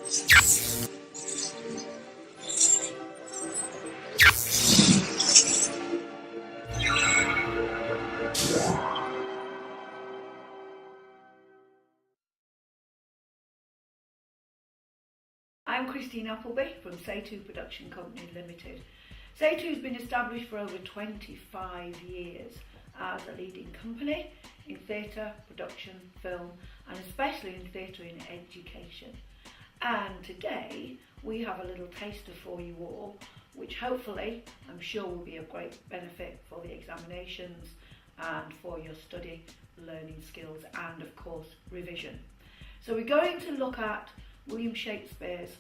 I'm Appleby from Say2 Production Company Limited. Say2 has been established for over 25 years as a leading company in theatre, production, film, and especially in theatre in education. And today we have a little taster for you all, which hopefully I'm sure will be of great benefit for the examinations and for your study, learning skills, and of course revision. So we're going to look at William Shakespeare's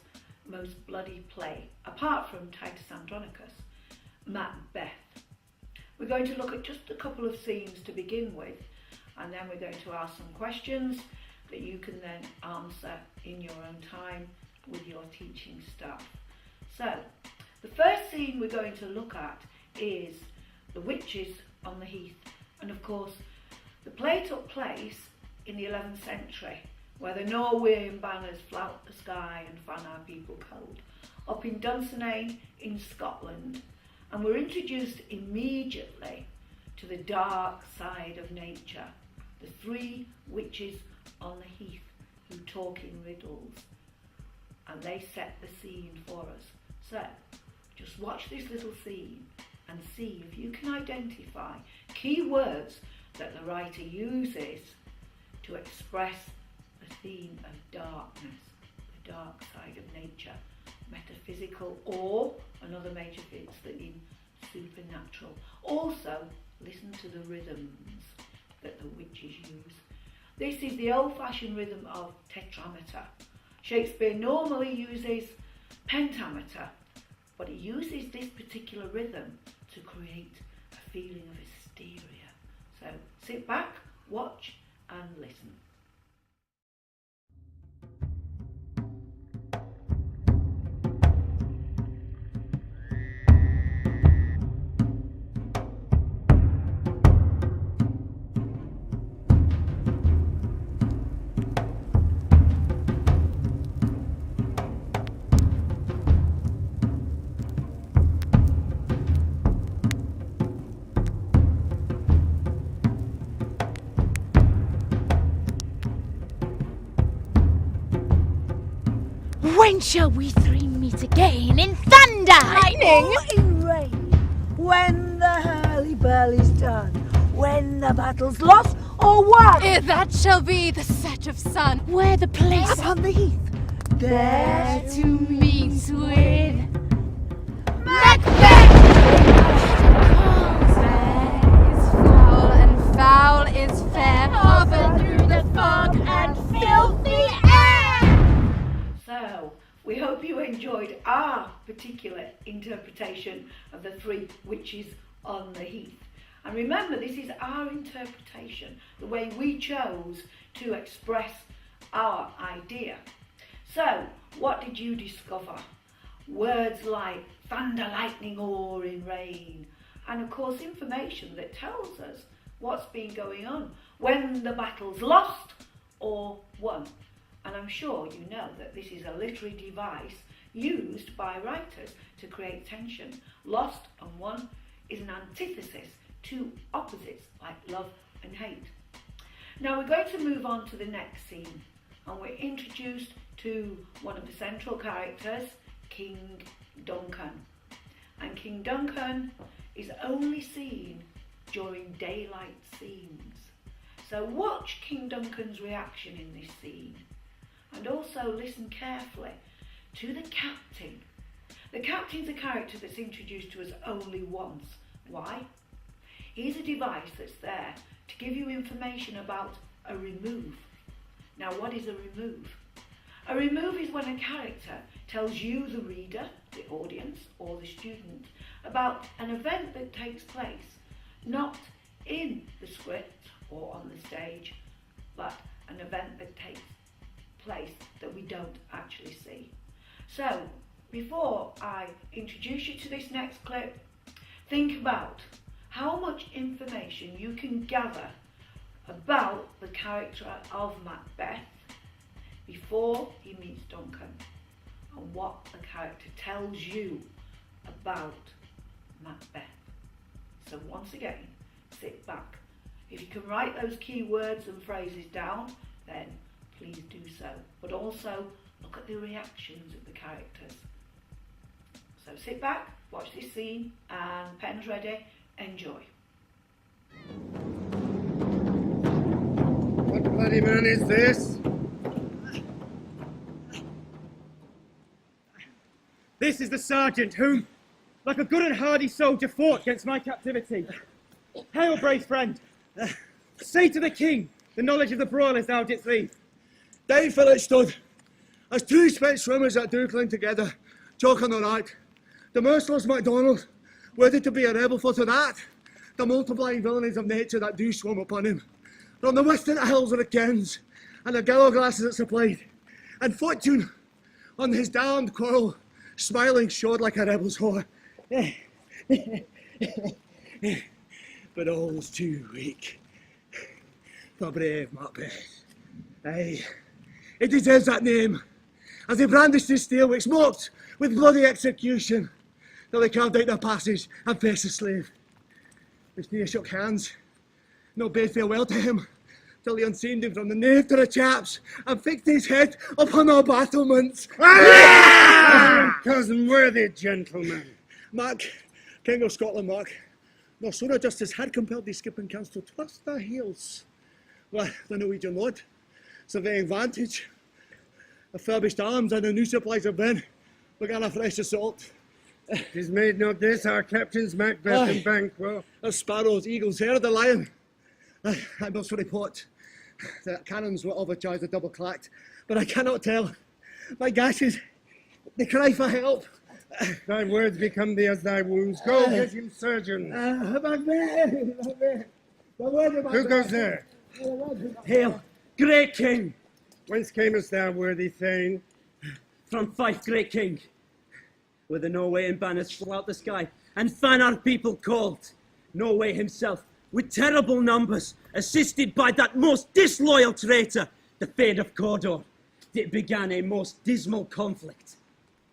most bloody play, apart from Titus Andronicus, Macbeth. We're going to look at just a couple of scenes to begin with, and then we're going to ask some questions that you can then answer in your own time with your teaching staff. So, the first scene we're going to look at is the witches on the heath, and of course the play took place in the 11th century, where the Norwegian banners flout the sky and fan our people cold, up in Duncan in Scotland, and we're introduced immediately to the dark side of nature, the three witches on the heath who talk in riddles, and they set the scene for us. So, just watch this little scene and see if you can identify key words that the writer uses to express the theme of darkness, the dark side of nature, metaphysical, or another major theme, supernatural. Also, listen to the rhythms that the witches use. This is the old-fashioned rhythm of tetrameter. Shakespeare normally uses pentameter, but he uses this particular rhythm to create a feeling of hysteria. So sit back, watch and listen. When shall we three meet again? In thunder! Lightning! Or in rain? When the hurly-burly's done? When the battle's lost or won? That shall be the set of sun, where the place Upon the heath, there to meet with Macbeth! Is foul and foul is fair, often through the fog and filthy air. So, we hope you enjoyed our particular interpretation of the three witches on the heath. And remember, this is our interpretation, the way we chose to express our idea. So, what did you discover? Words like thunder, lightning, or in rain. And of course, information that tells us what's been going on, when the battle's lost or won. And I'm sure you know that this is a literary device used by writers to create tension. Lost and won is an antithesis to opposites like love and hate. Now we're going to move on to the next scene, and we're introduced to one of the central characters, King Duncan. And King Duncan is only seen during daylight scenes. So watch King Duncan's reaction in this scene. And also listen carefully to the captain. The captain's a character that's introduced to us only once. Why? He's a device that's there to give you information about a remove. Now, what is a remove? A remove is when a character tells you, the reader, the audience, or the student, about an event that takes place, not in the script or on the stage, but an event that takes place that we don't actually see. So, before I introduce you to this next clip, think about how much information you can gather about the character of Macbeth before he meets Duncan. and what the character tells you about Macbeth. So once again, sit back. If you can write those key words and phrases down, then please do so. But also look at the reactions of the characters. So sit back, watch this scene, and pens ready, enjoy. What bloody man is this? This is the sergeant who, like a good and hardy soldier, fought against my captivity. Hail, brave friend. Say to the king the knowledge of the broilers thou didst leave. Down for it stood, as two spent swimmers that do cling together, talking the night. The merciless MacDonald, worthy to be a rebel for to that, the multiplying villainies of nature that do swim upon him. From the western hills of the Kens, and the gallow glasses that supplied, and fortune on his damned quarrel, smiling showed like a rebel's whore. But all's too weak for brave Macbeth. Aye, he deserves that name, as he brandished his steel which mocked with bloody execution, till they carved out their passage and faced the slave. Which near shook hands, no bade farewell to him, till he unseamed him from the nave to the chaps, and fixed his head upon our battlements. Cousin worthy gentlemen. Mac, King of Scotland, Mac, no sooner justice had compelled the skipping cans to twist their heels. Well, the Norwegian lord, surveying vantage, the furbished arms and the new supplies of men, began a fresh assault. Is made not this our captains Macbeth and Banquo? The sparrows, eagles, hare, the lion. I must report that cannons were overcharged and double clacked, but I cannot tell. My gashes, they cry for help. Thy words become thee as thy wounds. Go get him surgeon. Macbeth. Who goes there? Hail, great king. Whence camest thou, worthy Thane? From Fife, great king. Where the Norwegian banners flew out the sky, and fan our people called. Norway himself, with terrible numbers, assisted by that most disloyal traitor, the Thane of Cawdor, it began a most dismal conflict.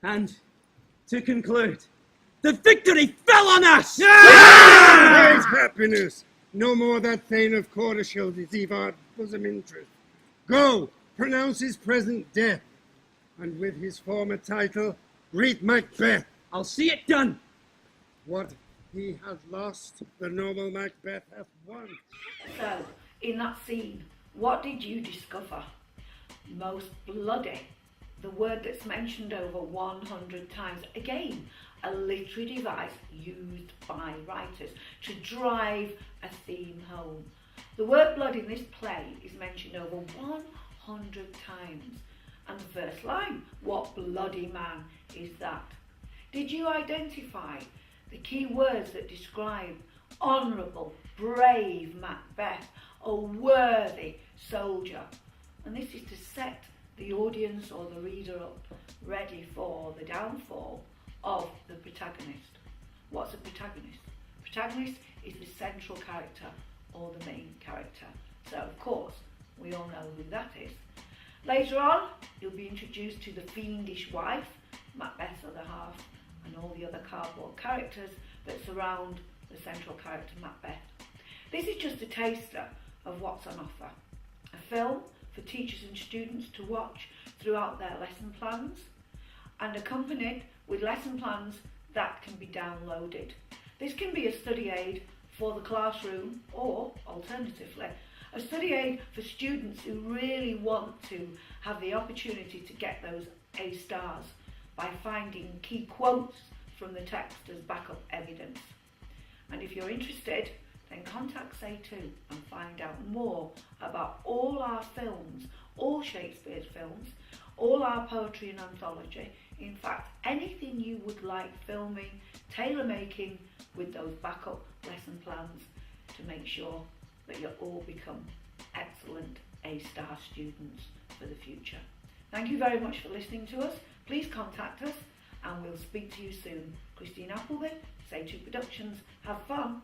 And, to conclude, the victory fell on us! Praise happiness! No more that Thane of Cawdor shall deceive our bosom interest. Go, pronounce his present death, and with his former title, greet Macbeth. I'll see it done. What he hath lost, the noble Macbeth hath won. So, in that scene, what did you discover? Most bloody. The word that's mentioned over 100 times. Again, a literary device used by writers to drive a theme home. The word blood in this play is mentioned over 100 times. And the first line, what bloody man is that? Did you identify the key words that describe honourable, brave Macbeth, a worthy soldier? And this is to set the audience or the reader up ready for the downfall of the protagonist. What's a protagonist? Protagonist is the central character or the main character. So of course, we all know who that is. Later on, you'll be introduced to the fiendish wife, Macbeth's other half, and all the other cardboard characters that surround the central character Macbeth. This is just a taster of what's on offer. A film for teachers and students to watch throughout their lesson plans, and accompanied with lesson plans that can be downloaded. This can be a study aid for the classroom, or alternatively, a study aid for students who really want to have the opportunity to get those A stars by finding key quotes from the text as backup evidence. And if you're interested, then contact Say2 and find out more about all our films, all Shakespeare's films, all our poetry and anthology. In fact, anything you would like filming, tailor making with those backup lesson plans to make sure that you all become excellent A-star students for the future. Thank you very much for listening to us. Please contact us and we'll speak to you soon. Christine Appleby, Say2 Productions. Have fun.